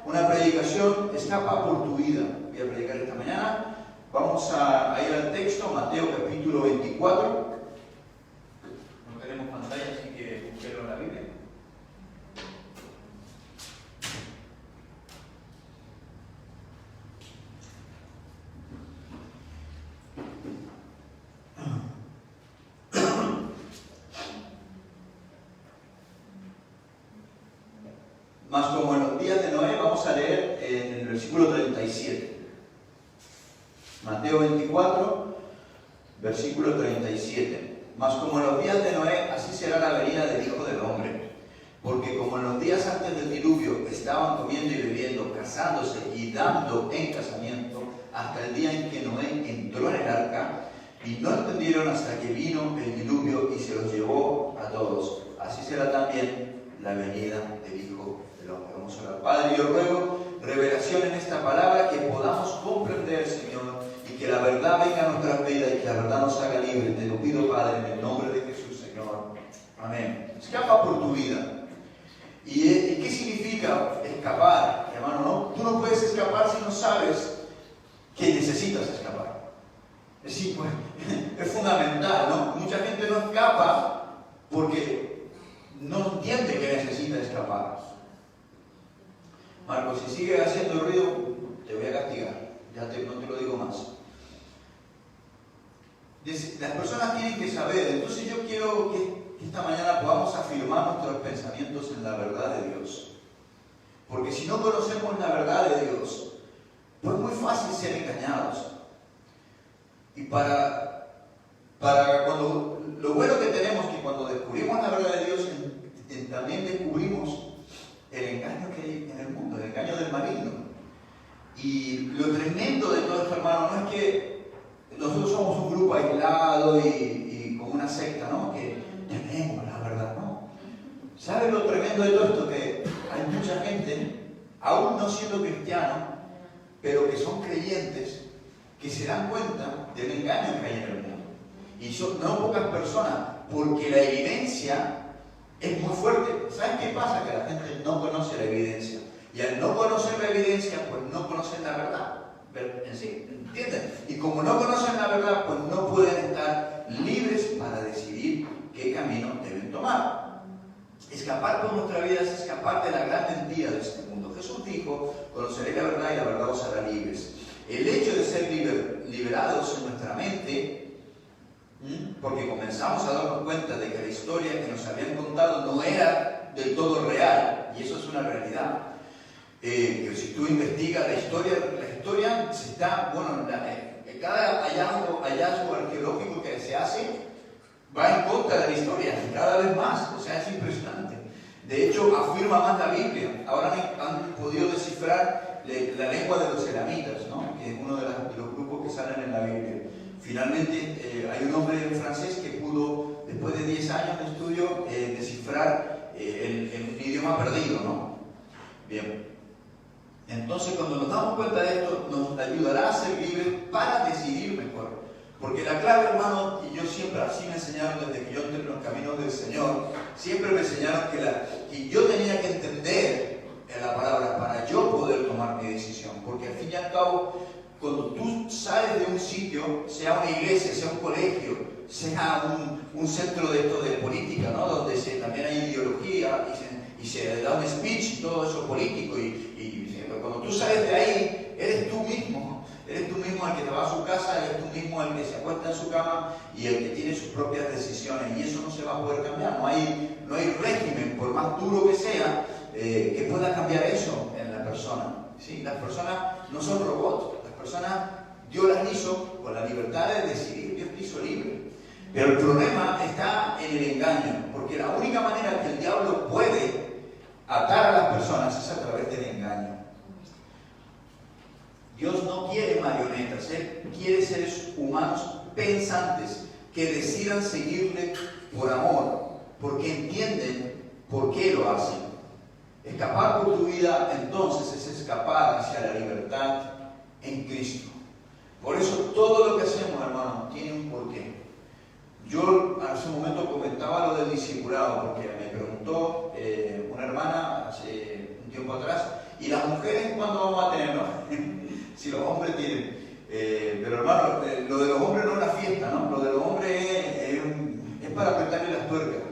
una predicación, escapa por tu vida. Voy a predicar esta mañana. Vamos a ir al texto, Mateo capítulo 24. No tenemos pantalla, así que busquenlo en la Biblia. Más como en los días de Noé, vamos a leer en el versículo 37. Mateo 24, versículo 37. Mas como en los días de Noé, así será la venida del Hijo del Hombre. Porque como en los días antes del diluvio estaban comiendo y bebiendo, casándose y dando en casamiento, hasta el día en que Noé entró en el arca, y no entendieron hasta que vino el diluvio y se los llevó a todos. Así será también la venida del Hijo del Hombre. Vamos a orar. Padre, yo ruego revelación en esta palabra, que podamos comprender, Señor, y que la verdad venga a nuestras vidas y que la verdad nos haga libres. Te lo pido, Padre, en el nombre de Jesús, Señor. Amén. Escapa por tu vida. ¿Y qué significa escapar, hermano? ¿No? Tú no puedes escapar si no sabes que necesitas escapar. Es fundamental, ¿no? Mucha gente no escapa porque no entiende que necesita escapar. Marco, si sigues haciendo ruido, te voy a castigar. No te lo digo más. Las personas tienen que saber. Entonces yo quiero que esta mañana podamos afirmar nuestros pensamientos en la verdad de Dios. Porque si no conocemos la verdad de Dios, pues es muy fácil ser engañados. Y para cuando lo bueno que tenemos es que cuando descubrimos la verdad de Dios, también descubrimos el engaño que hay en el mundo, el engaño del maligno. Y lo tremendo de todo esto, hermano, no es que nosotros somos un grupo aislado y como una secta, ¿no? Que tenemos la verdad, ¿no? ¿Sabes lo tremendo de todo esto? Que hay mucha gente, aún no siendo cristiano, pero que son creyentes, que se dan cuenta del engaño que hay en el mundo. Y son no pocas personas, porque la evidencia es muy fuerte. ¿Saben qué pasa? Que la gente no conoce la evidencia. Y al no conocer la evidencia, pues no conocen la verdad en sí, ¿entienden? Y como no conocen la verdad, pues no pueden estar libres para decidir qué camino deben tomar. Escapar por nuestra vida es escapar de la gran mentira de este mundo. Jesús dijo: conoceréis la verdad y la verdad os hará libres. El hecho de ser liberados en nuestra mente, porque comenzamos a darnos cuenta de que la historia que nos habían contado no era del todo real, y eso es una realidad. Que si tú investigas la historia se está, bueno, cada hallazgo arqueológico que se hace va en contra de la historia, cada vez más, o sea, es impresionante. De hecho, afirma más la Biblia. Ahora han podido descifrar la lengua de los elamitas, ¿no? Que es uno de los grupos que salen en la Biblia. Finalmente, hay un hombre francés que pudo, después de 10 años de estudio, descifrar el idioma perdido, ¿no? Bien. Entonces, cuando nos damos cuenta de esto, nos ayudará a ser libres para decidir mejor. Porque la clave, hermano, y yo siempre así me enseñaron desde que yo entré en los caminos del Señor, siempre me enseñaron que yo tenía que entender la palabra para yo poder tomar mi decisión. Porque al fin y al cabo, cuando tú sales de un sitio, sea una iglesia, sea un colegio, sea un centro de esto de política, ¿no? Donde también hay ideología y se da un speech y todo eso político, y cuando tú sales de ahí, eres tú mismo el que te va a su casa, eres tú mismo el que se acuesta en su cama y el que tiene sus propias decisiones, y eso no se va a poder cambiar. No hay régimen, por más duro que sea, que pueda cambiar eso en la persona. ¿Sí? Las personas no son robots, las personas Dios las hizo con la libertad de decidir, Dios te hizo libre. Pero el problema está en el engaño, porque la única manera que el diablo puede atar a las personas es a través del engaño. Dios no quiere marionetas, Él quiere seres humanos pensantes que decidan seguirle por amor, porque entienden por qué lo hacen. Escapar por tu vida, entonces, es escapar hacia la libertad en Cristo. Por eso todo lo que hacemos, hermano, tiene un porqué. Yo hace un momento comentaba lo del discipulado, porque me preguntó una hermana hace un tiempo atrás, ¿Y las mujeres cuándo vamos a tener, no? Si los hombres tienen. Pero hermano, lo de los hombres no es una fiesta, ¿no? Lo de los hombres es para apretarle las tuercas,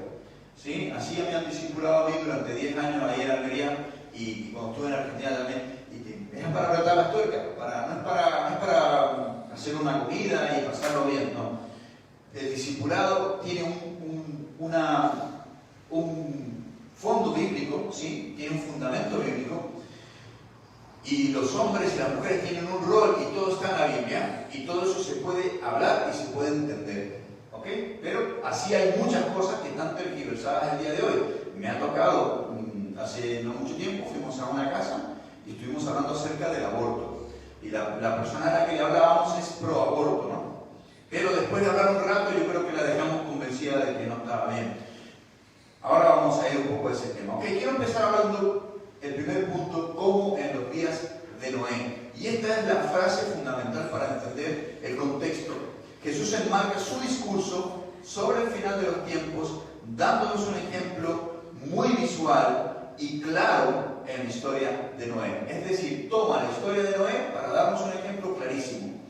¿sí? Así me han discipulado a mí durante 10 años ahí en Almería y cuando estuve en Argentina también. Es para apretar las tuercas, no es para hacer una comida y pasarlo bien, no. El discipulado tiene un fondo bíblico, ¿sí? Tiene un fundamento bíblico, y los hombres y las mujeres tienen un rol y todo está en la Biblia y todo eso se puede hablar y se puede entender, ¿ok? Pero así hay muchas cosas que están tergiversadas el día de hoy. Me ha tocado, hace no mucho tiempo fuimos a una casa y estuvimos hablando acerca del aborto, y la persona a la que le hablábamos es pro aborto, ¿no? Pero después de hablar un rato yo creo que la dejamos convencida de que no estaba bien. Ahora vamos a ir un poco a ese tema. Ok, quiero empezar hablando el primer punto, como en los días de Noé. Y esta es la frase fundamental para entender el contexto. Jesús enmarca su discurso sobre el final de los tiempos, dándonos un ejemplo muy visual y claro en la historia de Noé. Es decir, toma la historia de Noé para darnos un ejemplo clarísimo.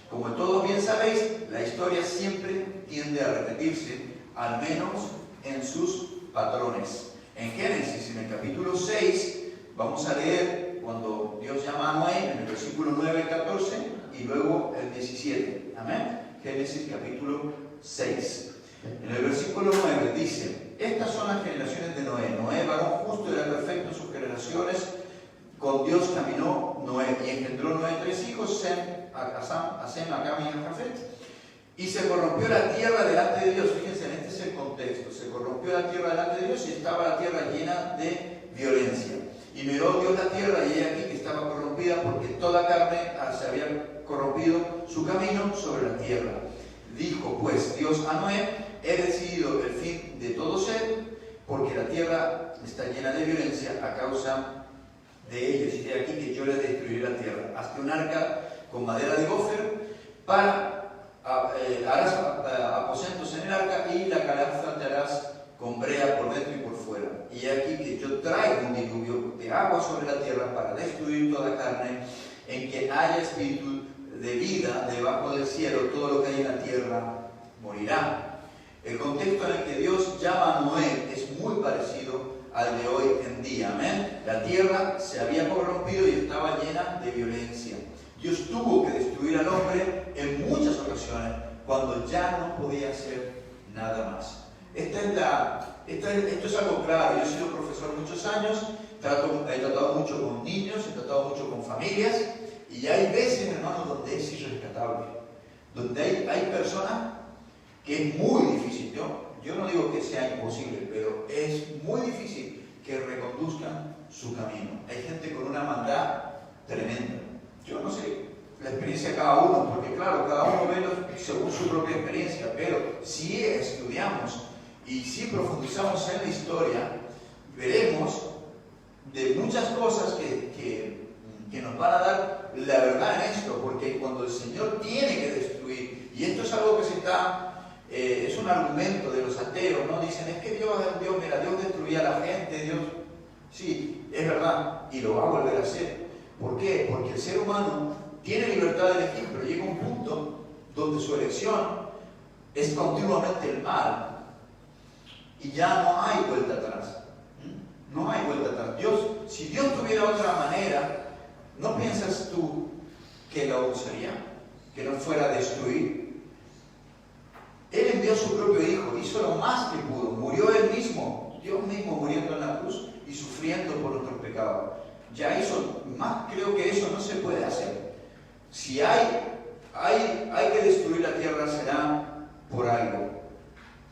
Como todos bien sabéis, la historia siempre tiende a repetirse, al menos en sus patrones. En Génesis, en el capítulo 6, vamos a leer cuando Dios llama a Noé, en el versículo 9 al 14, y luego el 17. Amén. Génesis capítulo 6. En el versículo 9 dice: estas son las generaciones de Noé. Noé, varón justo, era perfecto en sus generaciones. Con Dios caminó Noé y engendró Noé 3 hijos, Sem, a Cam y a Jafet. Y se corrompió la tierra delante de Dios. Fíjense, este es el contexto. Se corrompió la tierra delante de Dios y estaba la tierra llena de violencia. Y miró Dios la tierra y he aquí que estaba corrompida, porque toda carne se había corrompido su camino sobre la tierra. Dijo pues Dios a Noé: he decidido el fin de todo ser, porque la tierra está llena de violencia a causa de ellos. Y he aquí que yo le destruiré la tierra. Hazte un arca con madera de gofer para harás aposentos en el arca, y la calaza te harás con brea por dentro y por fuera. Y aquí que yo traigo un diluvio de agua sobre la tierra para destruir toda carne, en que haya espíritu de vida debajo del cielo, todo lo que hay en la tierra morirá. El contexto en el que Dios llama a Noé es muy parecido al de hoy en día. Amén. La tierra se había corrompido y estaba llena de violencia. Dios tuvo que destruir al hombre en muchas ocasiones cuando ya no podía hacer nada más. Esto es algo claro. Yo he sido profesor muchos años, he tratado mucho con niños, he tratado mucho con familias, y hay veces, hermanos, donde es irrescatable, donde hay personas que es muy difícil. Yo no digo que sea imposible, pero es muy difícil que reconduzcan su camino. Hay gente con una maldad tremenda. Yo no sé la experiencia de cada uno, porque claro, cada uno ve según su propia experiencia, pero si estudiamos y si profundizamos en la historia, veremos de muchas cosas que nos van a dar la verdad en esto, porque cuando el Señor tiene que destruir, y esto es algo que es un argumento de los ateos, ¿no? Dicen, es que Dios destruía a la gente, Dios, sí, es verdad, y lo va a volver a hacer. ¿Por qué? Porque el ser humano tiene libertad de elegir, pero llega un punto donde su elección es continuamente el mal y ya no hay vuelta atrás. No hay vuelta atrás. Si Dios tuviera otra manera, ¿no piensas tú que la usaría? Que no fuera a destruir. Él envió a su propio Hijo, hizo lo más que pudo, murió Él mismo, Dios mismo muriendo en la cruz y sufriendo por nuestros pecados. Ya hizo más, creo que eso no se puede hacer. Si hay que destruir la tierra, será por algo.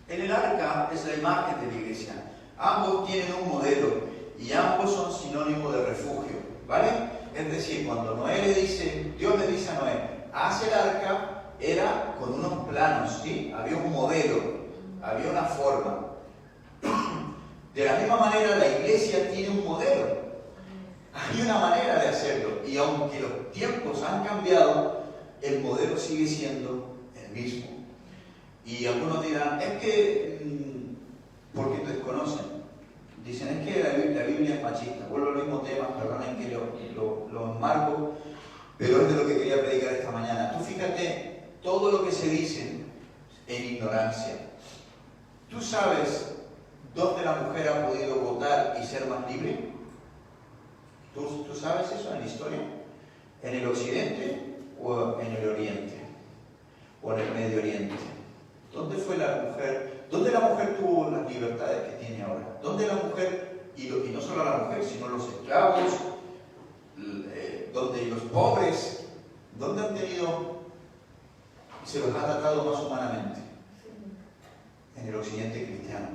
En el arca es la imagen de la iglesia. Ambos tienen un modelo y ambos son sinónimo de refugio, ¿vale? Es decir, cuando Dios le dice a Noé, haz el arca, era con unos planos, ¿sí? Había un modelo, había una forma. De la misma manera, la iglesia tiene un modelo. Hay una manera de hacerlo, y aunque los tiempos han cambiado, el modelo sigue siendo el mismo. Y algunos dirán, es que, porque desconocen. dicen es que la Biblia es machista. Vuelvo al mismo tema, perdonen que lo enmarco, pero es de lo que quería predicar esta mañana. Tú fíjate todo lo que se dice en ignorancia. ¿Tú sabes dónde la mujer ha podido votar y ser más libre? ¿Tú sabes eso en la historia? ¿En el occidente o en el oriente? ¿O en el Medio Oriente? ¿Dónde fue la mujer? ¿Dónde la mujer tuvo las libertades que tiene ahora? ¿Dónde la mujer, y no solo la mujer, sino los esclavos, donde los pobres, dónde han tenido, se los ha tratado más humanamente? En el occidente cristiano.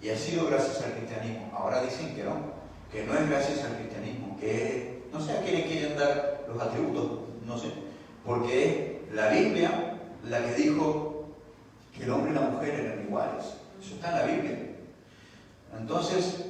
Y ha sido gracias al cristianismo. Ahora dicen que no es gracias al cristianismo, que no sé a qué le quieren dar los atributos, no sé, porque es la Biblia la que dijo que el hombre y la mujer eran iguales. Eso está en la Biblia. Entonces,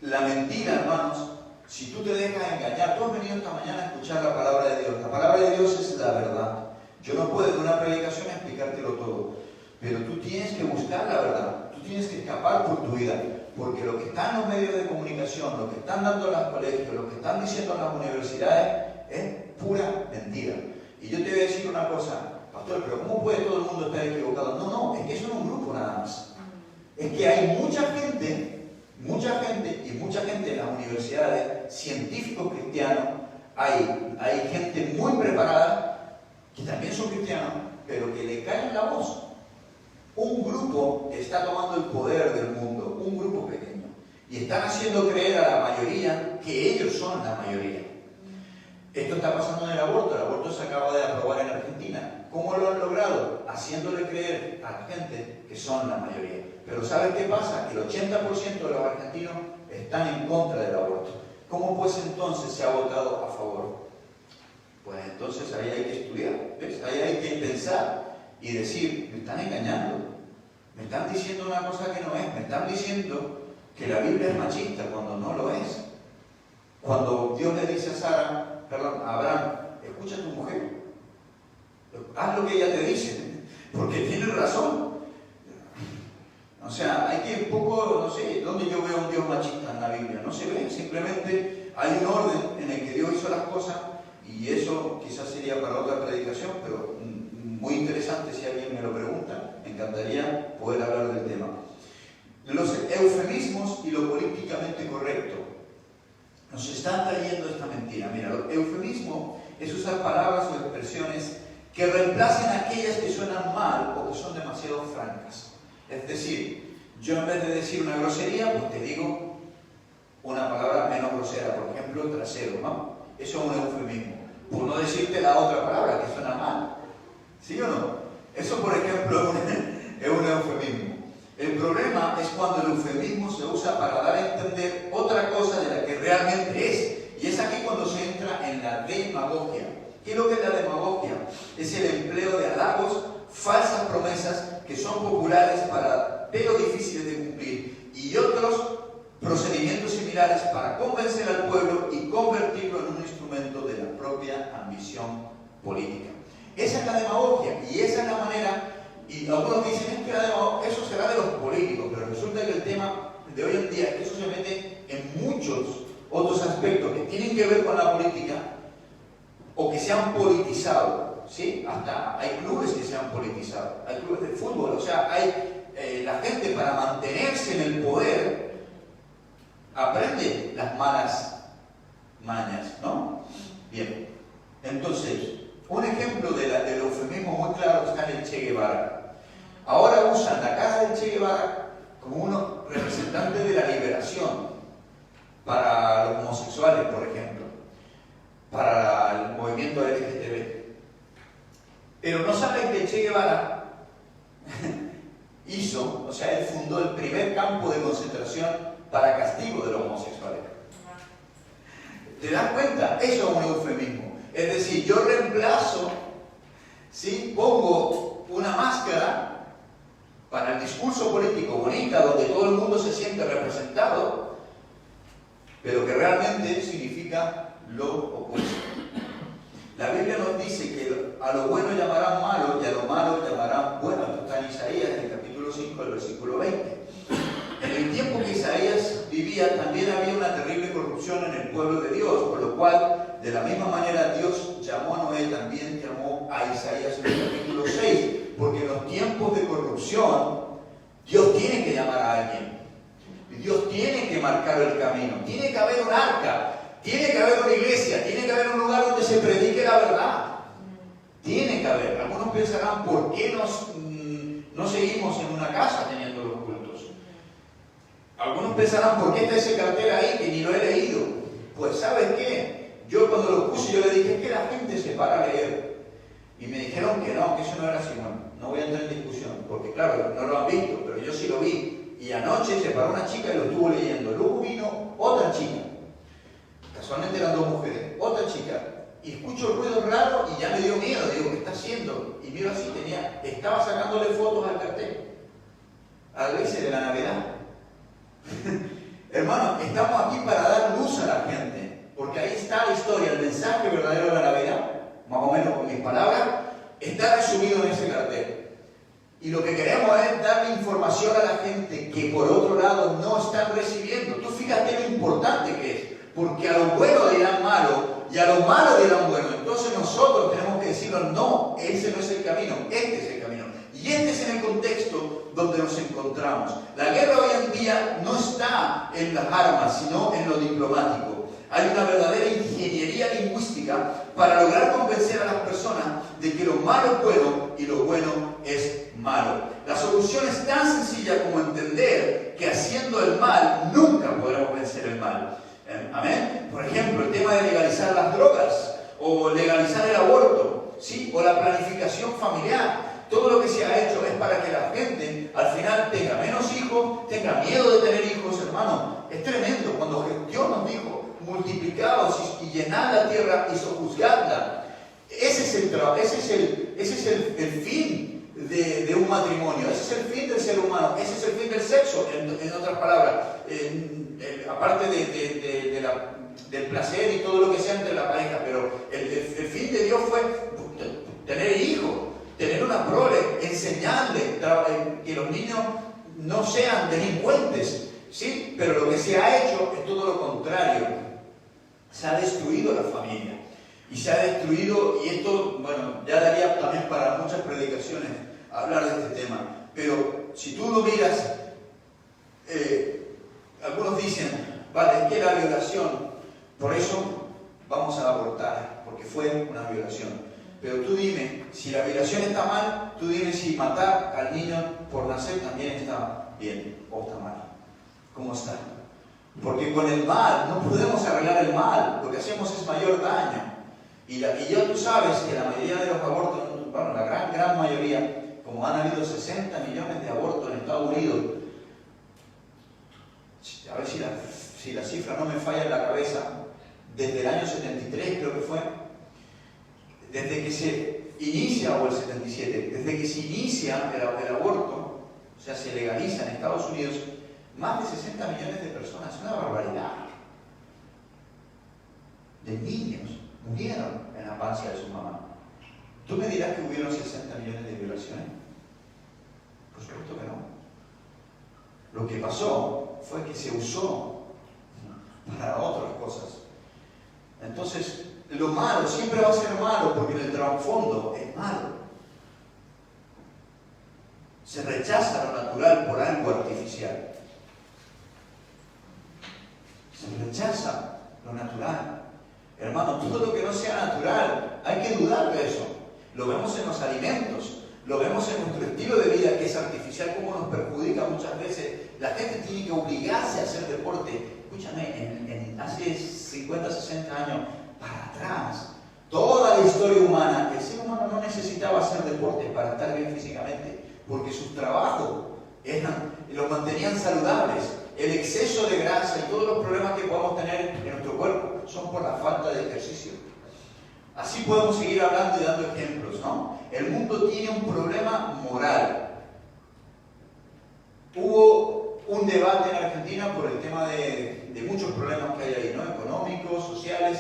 la mentira, hermanos, si tú te dejas engañar, tú has venido esta mañana a escuchar la palabra de Dios. La palabra de Dios es la verdad. Yo no puedo en una predicación explicártelo todo, pero tú tienes que buscar la verdad. Tú tienes que escapar por tu vida, porque lo que está en los medios de comunicación, lo que están dando en los colegios, lo que están diciendo en las universidades, es pura mentira. Y yo te voy a decir una cosa, pastor, pero ¿cómo puede todo el mundo estar equivocado? No, es que eso no es un grupo nada más. Es que hay mucha gente en las universidades, científicos cristianos, hay gente muy preparada, que también son cristianos, pero que le callan la voz. Un grupo está tomando el poder del mundo, un grupo pequeño, y están haciendo creer a la mayoría que ellos son la mayoría. Esto está pasando en el aborto se acaba de aprobar en Argentina. ¿Cómo lo han logrado? Haciéndole creer a la gente que son la mayoría. Pero ¿sabes qué pasa? Que el 80% de los argentinos están en contra del aborto. ¿Cómo pues entonces se ha votado a favor? Pues entonces ahí hay que estudiar, ¿ves? Ahí hay que pensar y decir, me están engañando, me están diciendo una cosa que no es, me están diciendo que la Biblia es machista cuando no lo es. Cuando Dios le dice a Abraham, escucha a tu mujer, haz lo que ella te dice, porque tiene razón. O sea, hay que un poco, no sé, ¿dónde yo veo un Dios machista en la Biblia? No se ve, simplemente hay un orden en el que Dios hizo las cosas, y eso quizás sería para otra predicación, pero muy interesante si alguien me lo pregunta, me encantaría poder hablar del tema. Los eufemismos y lo políticamente correcto. Nos están trayendo esta mentira. Mira, el eufemismo es usar palabras o expresiones que reemplacen aquellas que suenan mal o que son demasiado francas. Es decir, yo en vez de decir una grosería, pues te digo una palabra menos grosera, por ejemplo, trasero, ¿no? Eso es un eufemismo. Por no decirte la otra palabra que suena mal. ¿Sí o no? Eso, por ejemplo, es un eufemismo. El problema es cuando el eufemismo se usa para dar a entender otra cosa de la que realmente es. Y es aquí cuando se entra en la demagogia. ¿Qué es lo que es la demagogia? Es el empleo de halagos, falsas promesas que son populares pero difíciles de cumplir, y otros procedimientos similares para convencer al pueblo y convertirlo en un instrumento de la propia ambición política. Esa es la demagogia, y esa es la manera. Y algunos dicen que eso será de los políticos, pero resulta que el tema de hoy en día es que eso se mete en muchos otros aspectos que tienen que ver con la política o que se han politizado, ¿sí? Hasta hay clubes que se han politizado, hay clubes de fútbol, o sea, hay la gente para mantenerse en el poder aprende las malas mañas, ¿no? Bien, entonces, un ejemplo del eufemismo muy claro está en el Che Guevara. Ahora usan la cara del Che Guevara como un representante de la liberación para los homosexuales, por ejemplo, para el movimiento LGTB. Pero no saben que el Che Guevara hizo, o sea, él fundó el primer campo de concentración para castigo de los homosexuales. ¿Te das cuenta? Eso es un eufemismo. Es decir, yo reemplazo, ¿sí? Pongo una máscara para el discurso político bonita, donde todo el mundo se siente representado, pero que realmente significa lo opuesto. La Biblia nos dice que a lo bueno llamarán malo y a lo malo llamarán bueno. Esto está en Isaías, en el capítulo 5, el versículo 20. En el tiempo que Isaías vivía también había una terrible corrupción en el pueblo de Dios, por lo cual, de la misma manera, Dios llamó a Noé, también llamó a Isaías en el capítulo 6, porque en los tiempos de corrupción, Dios tiene que llamar a alguien. Dios tiene que marcar el camino. Tiene que haber un arca, tiene que haber una iglesia, tiene que haber un lugar donde se predique la verdad. Tiene que haber. Algunos pensarán, ¿por qué no seguimos en una casa teniendo los cultos? Algunos pensarán, ¿por qué está ese cartel ahí que ni lo he leído? Pues ¿sabes qué? Yo cuando lo puse, yo le dije, es que la gente se para a leer. Y me dijeron que eso no era así. Bueno, no voy a entrar en discusión, porque claro, no lo han visto, pero yo sí lo vi. Y anoche se paró una chica y lo estuvo leyendo. Luego vino otra chica. Casualmente eran dos mujeres. Otra chica. Y escucho ruidos raros y ya me dio miedo. Digo, ¿qué está haciendo? Y miro así, estaba sacándole fotos al cartel. A la iglesia de la Navidad. Hermano, estamos aquí para dar luz a la gente. Porque ahí está la historia, el mensaje verdadero de la Navidad. Más o menos con mis palabras. Está resumido en ese cartel. Y lo que queremos es darle información a la gente que por otro lado no están recibiendo. Tú fíjate lo importante que es. Porque a lo bueno dirán malo y a lo malo dirán bueno. Entonces nosotros tenemos que decirlo, no, ese no es el camino, este es el camino. Y este es en el contexto donde nos encontramos. La guerra hoy en día no está en las armas, sino en lo diplomático. Hay una verdadera ingeniería lingüística para lograr convencer a las personas de que lo malo es bueno y lo bueno es malo. La solución es tan sencilla como entender que haciendo el mal nunca podremos vencer el mal. Amén. Por ejemplo, el tema de legalizar las drogas o legalizar el aborto, ¿sí? O la planificación familiar. Todo lo que se ha hecho es para que la gente al final tenga menos hijos, tenga miedo de tener hijos, hermano. Es tremendo. Cuando Dios nos dijo, multiplicaos y llenad la tierra y sojuzgadla. Ese es el fin de un matrimonio. Ese es el fin del ser humano. Ese es el fin del sexo, en otras palabras. Aparte del placer y todo lo que sea entre la pareja. Pero el fin de Dios fue tener hijos, tener una prole, enseñarle que los niños no sean delincuentes. ¿Sí? Pero lo que se ha hecho es todo lo contrario. Se ha destruido la familia. Y se ha destruido, y esto, bueno, ya daría también para muchas predicaciones hablar de este tema. Pero si tú lo miras, algunos dicen, vale, es que la violación, por eso vamos a abortar, porque fue una violación. Pero tú dime, si la violación está mal, tú dime si matar al niño por nacer también está bien o está mal. ¿Cómo está? Porque con el mal no podemos arreglar el mal, lo que hacemos es mayor daño. Y ya tú sabes que la mayoría de los abortos, bueno, la gran mayoría, como han habido 60 millones de abortos en Estados Unidos, a ver si la cifra no me falla en la cabeza, desde el año 73 creo que fue, desde que se inicia, o el 77, desde que se inicia el aborto, o sea, se legaliza en Estados Unidos, más de 60 millones de personas, es una barbaridad, de niños murieron en la panza de su mamá. ¿Tú me dirás que hubieron 60 millones de violaciones? Por supuesto que no. Lo que pasó fue que se usó para otras cosas. Entonces, lo malo siempre va a ser malo porque en el trasfondo es malo. Se rechaza lo natural por algo artificial. Se rechaza lo natural. Hermano, todo lo que no sea natural, hay que dudar de eso. Lo vemos en los alimentos, lo vemos en nuestro estilo de vida que es artificial, cómo nos perjudica muchas veces. La gente tiene que obligarse a hacer deporte. Escúchame, hace 50, 60 años para atrás, toda la historia humana, el ser humano no necesitaba hacer deporte para estar bien físicamente, porque sus trabajos los mantenían saludables. El exceso de grasa y todos los problemas que podemos tener en nuestro cuerpo son por la falta de ejercicio. Así podemos seguir hablando y dando ejemplos, ¿no? El mundo tiene un problema moral. Hubo un debate en Argentina por el tema de muchos problemas que hay ahí, ¿no? Económicos, sociales.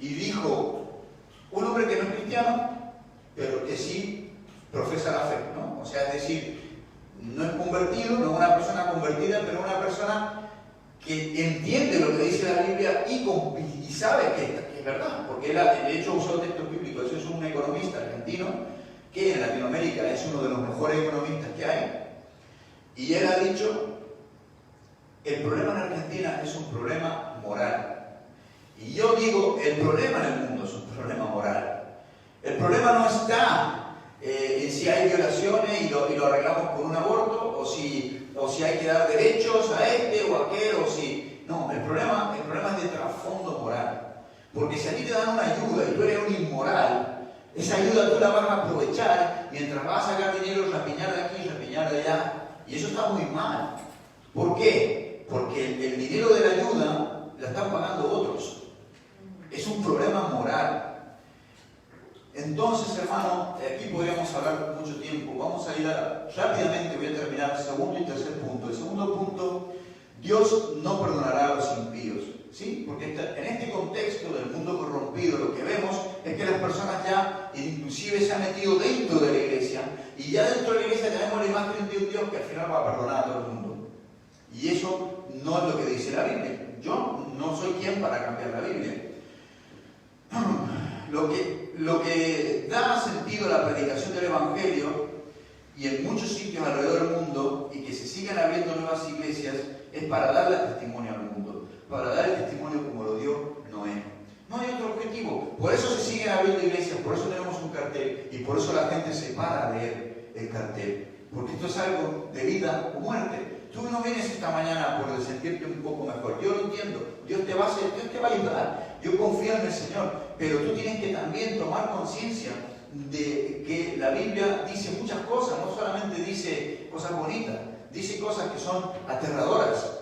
Y dijo un hombre que no es cristiano, pero que sí profesa la fe, ¿no? O sea, es decir, no es convertido, no es una persona convertida, pero una persona que entiende lo que dice la Biblia y sabe que es verdad, porque él de hecho usó textos bíblicos. Eso es un economista argentino que en Latinoamérica es uno de los mejores economistas que hay, y él ha dicho: el problema en Argentina es un problema moral. Y yo digo, el problema en el mundo es un problema moral. El problema no está en si hay violaciones y lo arreglamos con un aborto, o si hay que dar derechos a este o a aquel, o si... No, el problema es de trasfondo moral. Porque si a ti te dan una ayuda y tú eres un inmoral, esa ayuda tú la vas a aprovechar mientras vas a sacar dinero, rapiñar de aquí, rapiñar de allá. Y eso está muy mal. ¿Por qué? Porque el dinero de la ayuda la están pagando otros. Es un problema moral. Entonces, hermano, aquí podríamos hablar mucho tiempo. Vamos a ir rápidamente, voy a terminar el segundo y tercer punto. El segundo punto: Dios no perdonará a los impíos. ¿Sí? Porque en este contexto del mundo corrompido, lo que vemos es que las personas ya inclusive se han metido dentro de la iglesia, y ya dentro de la iglesia tenemos la imagen de un Dios que al final va a perdonar a todo el mundo. Y eso no es lo que dice la Biblia. Yo no soy quien para cambiar la Biblia. Lo que da sentido a la predicación del Evangelio, y en muchos sitios alrededor del mundo, y que se sigan abriendo nuevas iglesias, es para darle testimonio al mundo, para dar el testimonio como lo dio Noé. No hay otro objetivo. Por eso se siguen abriendo iglesias, por eso tenemos un cartel, y por eso la gente se para a leer el cartel. Porque esto es algo de vida o muerte. Tú no vienes esta mañana por sentirte un poco mejor. Yo lo entiendo. Dios te va a ayudar. Yo confío en el Señor. Pero tú tienes que también tomar conciencia de que la Biblia dice muchas cosas. No solamente dice cosas bonitas. Dice cosas que son aterradoras.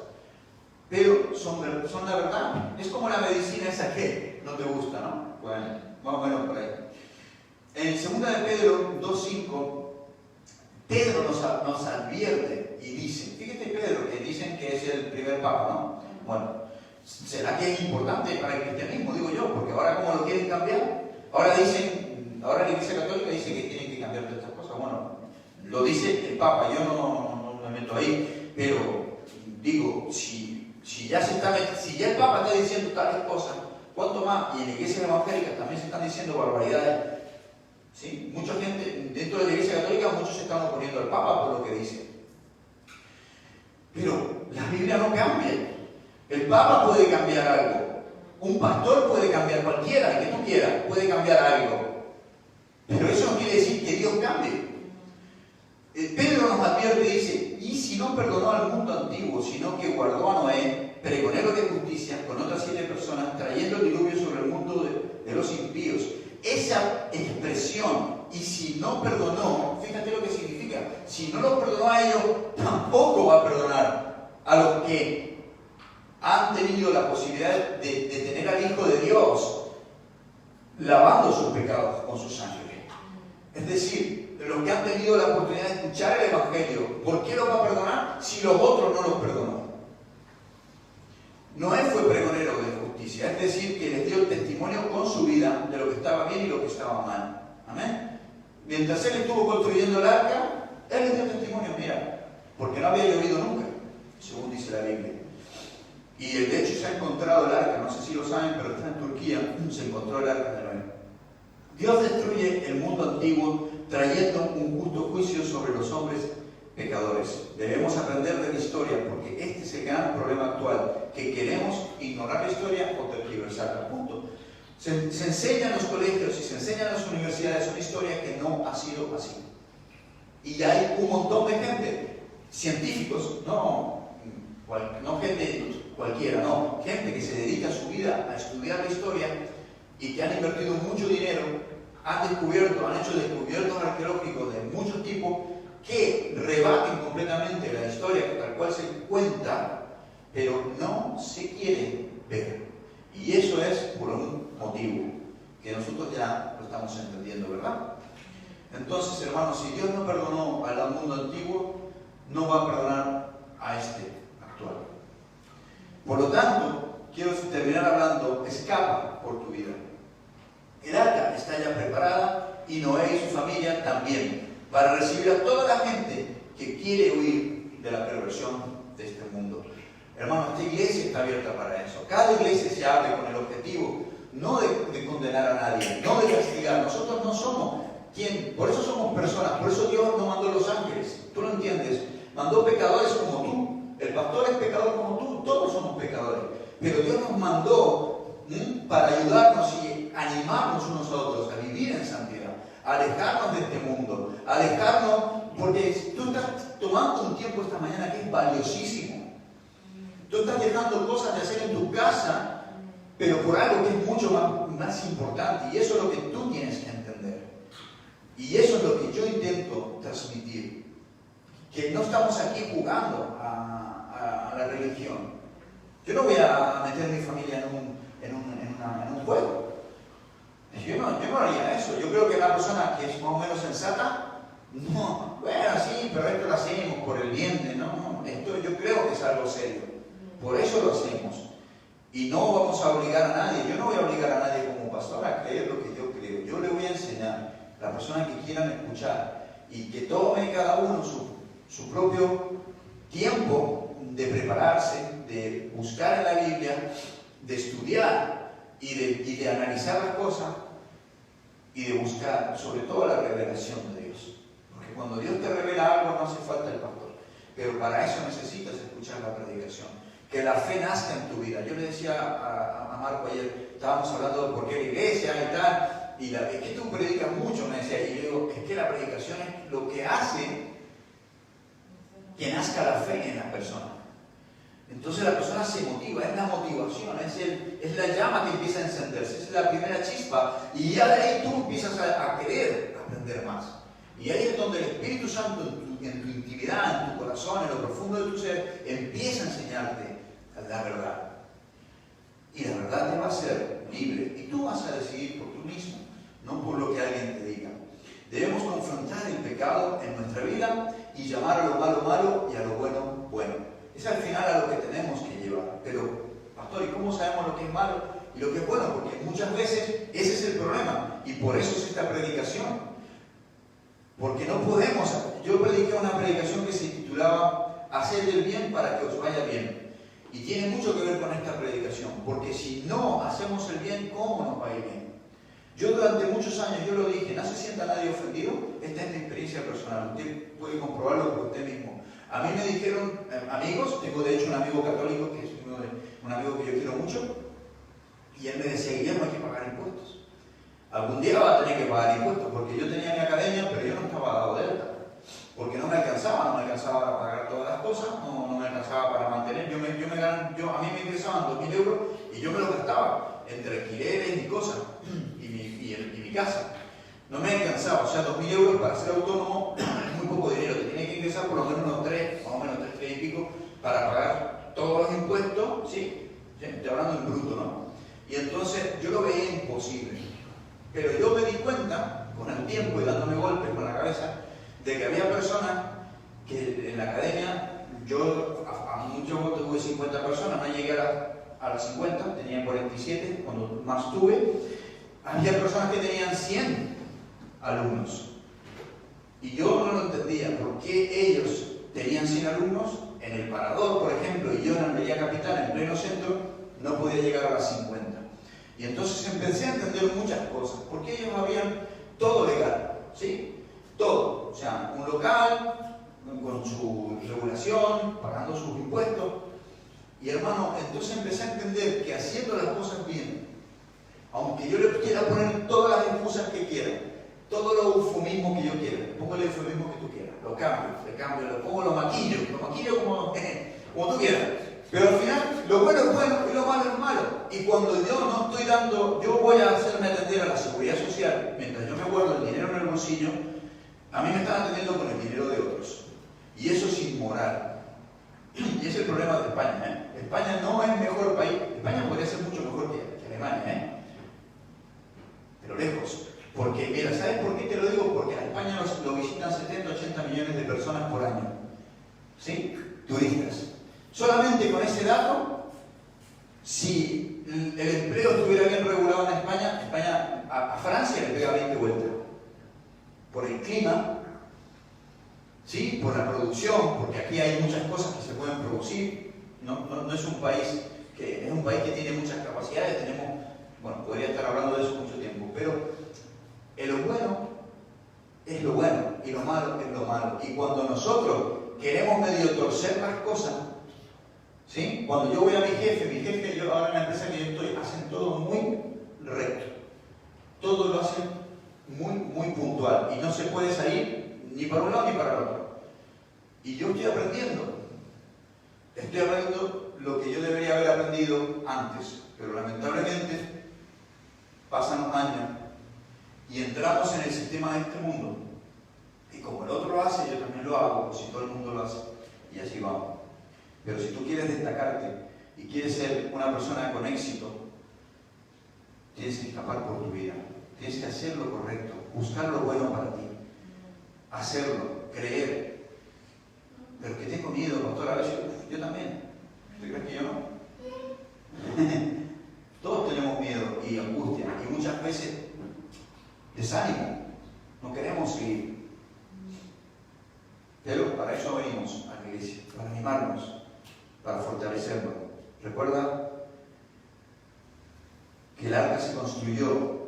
Pero son la verdad. Es como la medicina esa que no te gusta, ¿no? Bueno, más o menos por ahí. En 2 de Pedro 2:5, Pedro nos advierte y dice, fíjate Pedro, que dicen que es el primer papa, ¿no? Bueno, ¿será que es importante para el cristianismo? Digo yo, porque ahora ¿cómo lo quieren cambiar? Ahora la Iglesia Católica dice que tienen que cambiar todas estas cosas. Bueno, lo dice el Papa, yo no me meto ahí, pero digo, si ya el Papa está diciendo tales cosas, ¿cuánto más? Y en la Iglesia evangélica también se están diciendo barbaridades. ¿Sí? Mucha gente dentro de la Iglesia Católica, muchos se están oponiendo al Papa por lo que dice. Pero la Biblia no cambia. El Papa puede cambiar algo. Un pastor puede cambiar, cualquiera, el que tú quieras, puede cambiar algo. Pero eso no quiere decir que Dios cambie. Pedro nos advierte y dice: y si no perdonó al mundo antiguo, sino que guardó a Noé, pregonero de justicia, con otras 7 personas, trayendo el diluvio sobre el mundo de los impíos. Esa expresión, y si no perdonó, fíjate lo que significa. Si no los perdonó a ellos, tampoco va a perdonar a los que han tenido la posibilidad de tener al Hijo de Dios lavando sus pecados con su sangre. Es decir, los que han tenido la oportunidad de escuchar el Evangelio, ¿por qué los va a perdonar si los otros no los perdonó? Noé fue pregonero de justicia, es decir, que les dio testimonio con su vida de lo que estaba bien y lo que estaba mal. Amén. Mientras él estuvo construyendo el arca, él les dio testimonio, mira, porque no había llovido nunca, según dice la Biblia. Y de hecho se ha encontrado el arca, no sé si lo saben, pero está en Turquía, se encontró el arca de Noé. Dios destruye el mundo antiguo trayendo un justo juicio sobre los hombres pecadores. Debemos aprender de la historia, porque este es el gran problema actual, que queremos ignorar la historia o tergiversarla. Punto. Se enseña en los colegios y se enseña en las universidades una historia que no ha sido así. Y hay un montón de gente, científicos, no gente cualquiera, no, gente que se dedica su vida a estudiar la historia y que han invertido mucho dinero, han hecho descubiertos arqueológicos de muchos tipos que rebaten completamente la historia tal cual se cuenta, pero no se quiere ver. Y eso es por un motivo, que nosotros ya lo estamos entendiendo, ¿verdad? Entonces, hermanos, si Dios no perdonó al mundo antiguo, no va a perdonar a este actual. Por lo tanto, quiero terminar hablando: escapa por tu vida. El arca está ya preparada y Noé y su familia también, para recibir a toda la gente que quiere huir de la perversión de este mundo. Hermano, esta iglesia está abierta para eso. Cada iglesia se abre con el objetivo no de condenar a nadie, no de castigar. Nosotros no somos quien, por eso somos personas, por eso Dios no mandó los ángeles. ¿Tú lo entiendes? Mandó pecadores como tú. El pastor es pecador como tú, todos somos pecadores. Pero Dios nos mandó para ayudarnos y animarnos unos a otros a vivir en santidad, a alejarnos de este mundo, a alejarnos, porque tú estás tomando un tiempo esta mañana que es valiosísimo. Tú estás dejando cosas de hacer en tu casa, pero por algo que es mucho más importante, y eso es lo que tú tienes que entender. Y eso es lo que yo intento transmitir, que no estamos aquí jugando a la religión. Yo no voy a meter mi familia en un juego. Yo no haría eso. Yo creo que la persona que es más o menos sensata, no, bueno, sí, pero esto lo hacemos por el bien, no, esto yo creo que es algo serio. Por eso lo hacemos. Y no vamos a obligar a nadie. Yo no voy a obligar a nadie como pastor a creer lo que yo creo. Yo le voy a enseñar a las personas que quieran escuchar y que tome cada uno su propio tiempo de prepararse, de buscar en la Biblia, de estudiar y de analizar las cosas y de buscar sobre todo la revelación de Dios. Porque cuando Dios te revela algo no hace falta el pastor. Pero para eso necesitas escuchar la predicación. Que la fe nazca en tu vida. Yo le decía a Marco ayer, estábamos hablando de por qué la iglesia y tal, y es que tú predicas mucho, me decía, y yo digo, es que la predicación es lo que hace que nazca la fe en la persona. Entonces la persona se motiva, es la motivación, es la llama que empieza a encenderse, es la primera chispa, y ya de ahí tú empiezas a querer aprender más. Y ahí es donde el Espíritu Santo en tu intimidad, en tu corazón, en lo profundo de tu ser, empieza a enseñarte la verdad. Y la verdad te va a hacer libre, y tú vas a decidir por tú mismo, no por lo que alguien te diga. Debemos confrontar el pecado en nuestra vida y llamar a lo malo malo y a lo bueno bueno. Es al final a lo que tenemos que llevar. Pero, pastor, ¿y cómo sabemos lo que es malo y lo que es bueno? Porque muchas veces ese es el problema, y por eso es esta predicación. Porque no podemos. Yo prediqué una predicación que se titulaba Hacer el bien para que os vaya bien. Y tiene mucho que ver con esta predicación, porque si no hacemos el bien, ¿cómo nos va a ir bien? Yo durante muchos años, yo lo dije, no se sienta nadie ofendido, esta es mi experiencia personal, usted puede comprobarlo por usted mismo. A mí me dijeron amigos, tengo de hecho un amigo católico, que es un amigo que yo quiero mucho, y él me decía, Guillermo, hay que pagar impuestos. Algún día va a tener que pagar impuestos, porque yo tenía mi academia, pero yo no estaba dado de alta. Porque no me alcanzaba para pagar todas las cosas, no me alcanzaba para mantener. A mí me ingresaban 2.000 euros y yo me lo gastaba entre alquileres y cosas, y mi casa. No me alcanzaba, o sea, 2.000 euros para ser autónomo es muy poco dinero. Te tiene que ingresar por lo menos unos 3, más o menos 3 y pico, para pagar todos los impuestos, ¿sí? Estoy hablando en bruto, ¿no? Y entonces yo lo veía imposible. Pero yo me di cuenta, con el tiempo y dándome golpes con la cabeza, de que había personas que en la academia, yo a mucho tuve 50 personas, no llegué a las 50, tenía 47 cuando más tuve. Había personas que tenían 100 alumnos. Y yo no lo entendía, ¿por qué ellos tenían 100 alumnos en el Parador, por ejemplo, y yo en Almería Capital, en pleno centro, no podía llegar a las 50? Y entonces empecé a entender muchas cosas, porque ellos habían todo legal, ¿sí? Todo, o sea, un local con su regulación, pagando sus impuestos. Y hermano, entonces empecé a entender que haciendo las cosas bien, aunque yo le quiera poner todas las excusas que quiera, todo lo eufemismo que yo quiera, le pongo el eufemismo que tú quieras, lo cambio, lo pongo, lo maquillo como tú quieras. Pero al final, lo bueno es bueno y lo malo es malo. Y cuando yo no estoy dando, yo voy a hacerme atender a la seguridad social, mientras yo me guardo el dinero en el bolsillo, a mí me están atendiendo con el dinero de otros. Y eso es inmoral. Y es el problema de España, ¿eh? España no es mejor país. España podría ser mucho mejor que Alemania, ¿eh? Pero lejos. Porque, mira, ¿sabes por qué te lo digo? Porque a España lo visitan 70, 80 millones de personas por año. ¿Sí? Turistas. Solamente con ese dato, si el empleo estuviera bien regulado en España a Francia le pega 20 vueltas. Por el clima, ¿sí? por la producción, porque aquí hay muchas cosas que se pueden producir. No es un país que es un país que tiene muchas capacidades, bueno, podría estar hablando de eso mucho tiempo, pero lo bueno es lo bueno y lo malo es lo malo. Y cuando nosotros queremos medio torcer las cosas, ¿sí? Cuando yo voy a mi jefe, yo ahora en la empresa que yo estoy, hacen todo muy recto. Todo lo hacen muy puntual y no se puede salir ni para un lado ni para el otro. Y yo estoy aprendiendo lo que yo debería haber aprendido antes, pero lamentablemente pasan los años y entramos en el sistema de este mundo. Y como el otro lo hace, yo también lo hago, o si todo el mundo lo hace, y así vamos. Pero si tú quieres destacarte y quieres ser una persona con éxito, tienes que escapar por tu vida, tienes que hacer lo correcto, buscar lo bueno para ti, hacerlo, creer. Pero que tengo miedo, pastor, a veces, yo también. ¿Tú crees que yo no? Todos tenemos miedo y angustia y muchas veces desánimo. No queremos seguir. Pero para eso venimos a la iglesia, para animarnos, para fortalecernos. Recuerda que el arca se construyó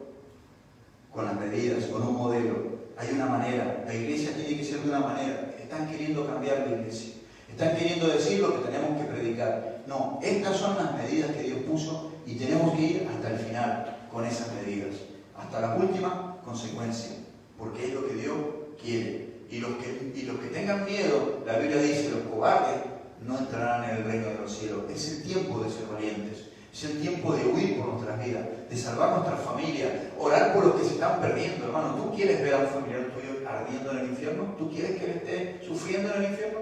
con las medidas, con un modelo. Hay una manera, la iglesia tiene que ser de una manera. Están queriendo cambiar la iglesia. Están queriendo decir lo que tenemos que predicar. No, estas son las medidas que Dios puso y tenemos que ir hasta el final con esas medidas. Hasta la última consecuencia. Porque es lo que Dios quiere. Y los que tengan miedo, la Biblia dice, los cobardes no entrarán en el reino de los cielos. Es el tiempo de ser valientes. Es el tiempo de huir por nuestras vidas, de salvar nuestras familias, orar por los que se están perdiendo. Hermano, ¿tú quieres ver a un familiar tuyo ardiendo en el infierno? ¿Tú quieres que él esté sufriendo en el infierno?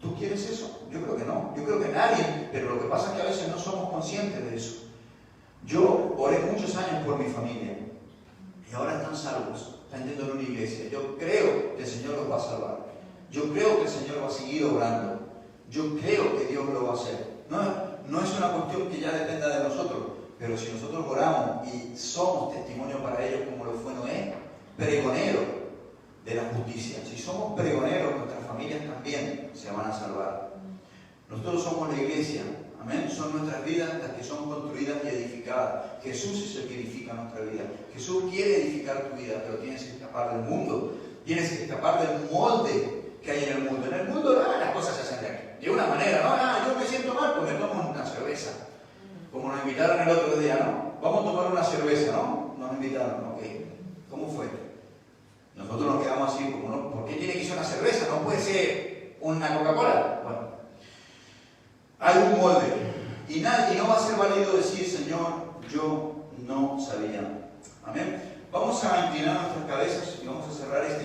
¿Tú quieres eso? Yo creo que no. Yo creo que nadie. Pero lo que pasa es que a veces no somos conscientes de eso. Yo oré muchos años por mi familia y ahora están salvos, están yendo a una iglesia. Yo creo que el Señor los va a salvar. Yo creo que el Señor va a seguir obrando. Yo creo que Dios lo va a hacer. No es una cuestión que ya dependa de nosotros, pero si nosotros oramos y somos testimonio para ellos como lo fue Noé, pregonero de la justicia. Si somos pregoneros, nuestras familias también se van a salvar. Nosotros somos la iglesia, amén. Son nuestras vidas las que son construidas y edificadas. Jesús es el que edifica nuestra vida. Jesús quiere edificar tu vida, pero tienes que escapar del mundo. Tienes que escapar del molde que hay en el mundo. En el mundo las cosas se hacen de una manera, yo me siento mal, pues me tomo una cerveza. Como nos invitaron el otro día, ¿no? Vamos a tomar una cerveza, ¿no? Nos invitaron, ¿ok? ¿Cómo fue? Nosotros nos quedamos así, como, ¿no? ¿Por qué tiene que ser una cerveza? ¿No puede ser una Coca-Cola? Bueno, hay un molde. Y no va a ser válido decir, Señor, yo no sabía. Amén. Vamos a inclinar nuestras cabezas y vamos a cerrar esta